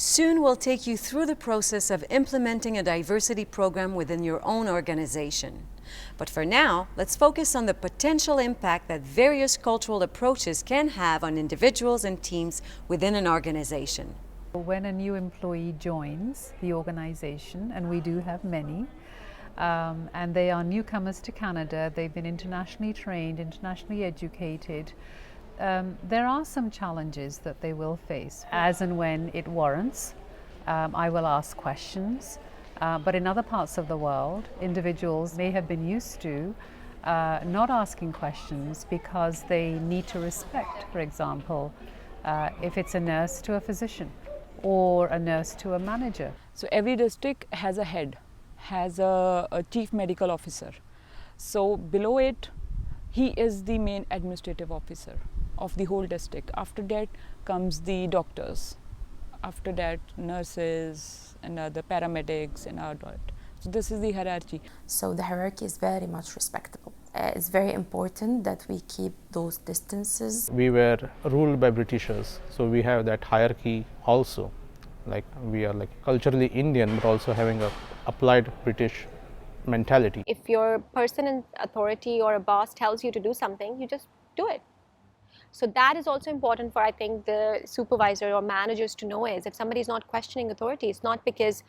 Soon we'll take you through the process of implementing a diversity program within your own organization. But for now, let's focus on the potential impact that various cultural approaches can have on individuals and teams within an organization. When a new employee joins the organization, and we do have many, and they are newcomers to Canada, they've been internationally trained, internationally educated, there are some challenges that they will face. As and when it warrants, I will ask questions. But in other parts of the world, individuals may have been used to not asking questions because they need to respect, for example, if it's a nurse to a physician or a nurse to a manager. So every district has a head, has a chief medical officer. So below it, he is the main administrative officer of the whole district. After that comes the doctors. After that, nurses and other paramedics and all that. So this is the hierarchy. So the hierarchy is very much respectable. It's very important that we keep those distances. We were ruled by Britishers, so we have that hierarchy also. Like we are like culturally Indian, but also having a applied British mentality. If your person in authority or a boss tells you to do something, you just do it. So that is also important for, I think, the supervisor or managers to know is if somebody is not questioning authority, it's not because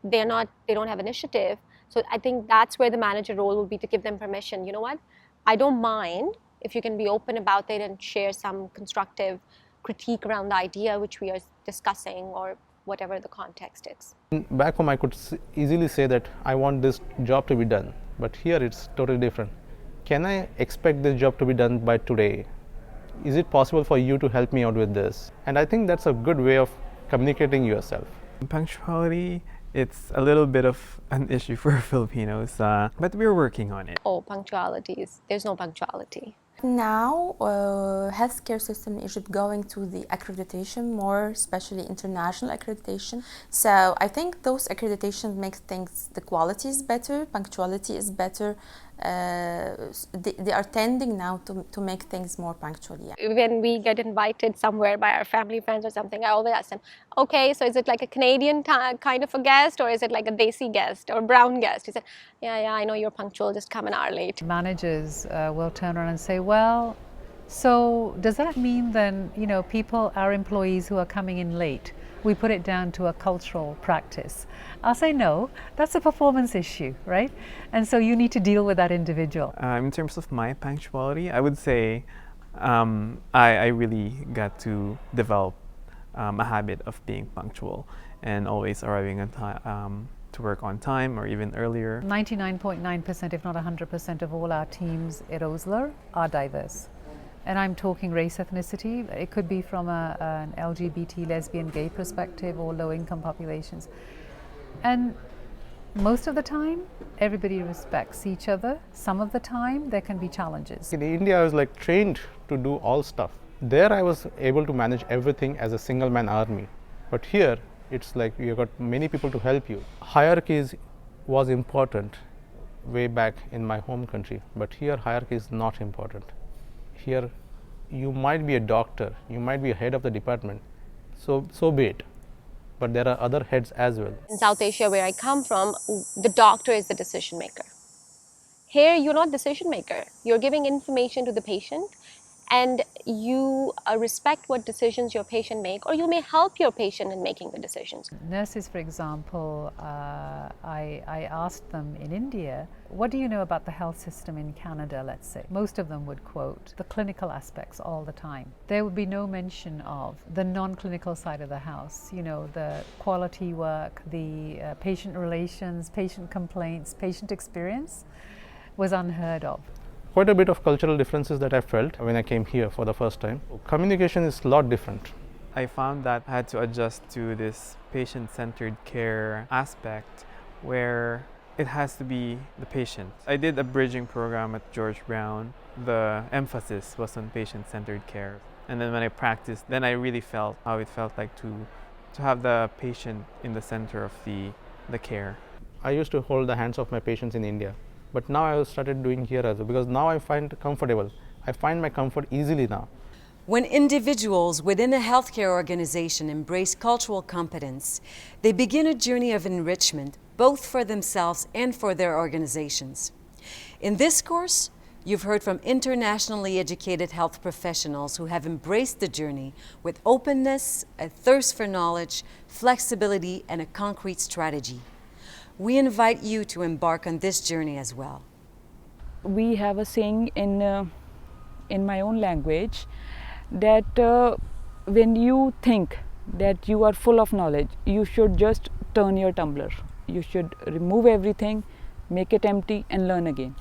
they don't have initiative. So I think that's where the manager role will be to give them permission. You know what? I don't mind if you can be open about it and share some constructive critique around the idea which we are discussing or whatever the context is. Back home, I could easily say that I want this job to be done, but here it's totally different. Can I expect this job to be done by today? Is it possible for you to help me out with this? And I think that's a good way of communicating yourself. Punctuality, it's a little bit of an issue for Filipinos, but we're working on it. Oh, punctualities. There's no punctuality. Now, healthcare system in Egypt going to the accreditation more, especially international accreditation. So I think those accreditations make things, the quality is better, punctuality is better. They are tending now to make things more punctual. Yeah. When we get invited somewhere by our family friends or something, I always ask them, okay, so is it like a Canadian kind of a guest or is it like a Desi guest or brown guest? He said, yeah, I know you're punctual, just come an hour late. Managers will turn around and say, well, so does that mean then, people, our employees who are coming in late, we put it down to a cultural practice? I'll say no, that's a performance issue, right? And so you need to deal with that individual. In terms of my punctuality, I would say I really got to develop a habit of being punctual and always arriving on time, to work on time or even earlier. 99.9%, if not 100% of all our teams at Osler are diverse. And I'm talking race, ethnicity. It could be from an LGBT, lesbian, gay perspective or low-income populations. And most of the time, everybody respects each other. Some of the time, there can be challenges. In India, I was like trained to do all stuff. There, I was able to manage everything as a single-man army. But here, it's like you've got many people to help you. Hierarchies was important way back in my home country, but here hierarchy is not important. Here, you might be a doctor, you might be a head of the department, so be it. But there are other heads as well. In South Asia, where I come from, the doctor is the decision maker. Here, you're not decision maker. You're giving information to the patient and you respect what decisions your patient make, or you may help your patient in making the decisions. Nurses, for example, I asked them in India, what do you know about the health system in Canada, let's say? Most of them would quote the clinical aspects all the time. There would be no mention of the non-clinical side of the house, the quality work, the patient relations, patient complaints, patient experience was unheard of. Quite a bit of cultural differences that I felt when I came here for the first time. Communication is a lot different. I found that I had to adjust to this patient-centered care aspect where it has to be the patient. I did a bridging program at George Brown. The emphasis was on patient-centered care. And then when I practiced, then I really felt how it felt like to have the patient in the center of the care. I used to hold the hands of my patients in India. But now I started doing here as well because now I find comfortable. I find my comfort easily now. When individuals within a healthcare organization embrace cultural competence, they begin a journey of enrichment, both for themselves and for their organizations. In this course, you've heard from internationally educated health professionals who have embraced the journey with openness, a thirst for knowledge, flexibility, and a concrete strategy. We invite you to embark on this journey as well. We have a saying in my own language that when you think that you are full of knowledge, you should just turn your tumbler. You should remove everything, make it empty, and learn again.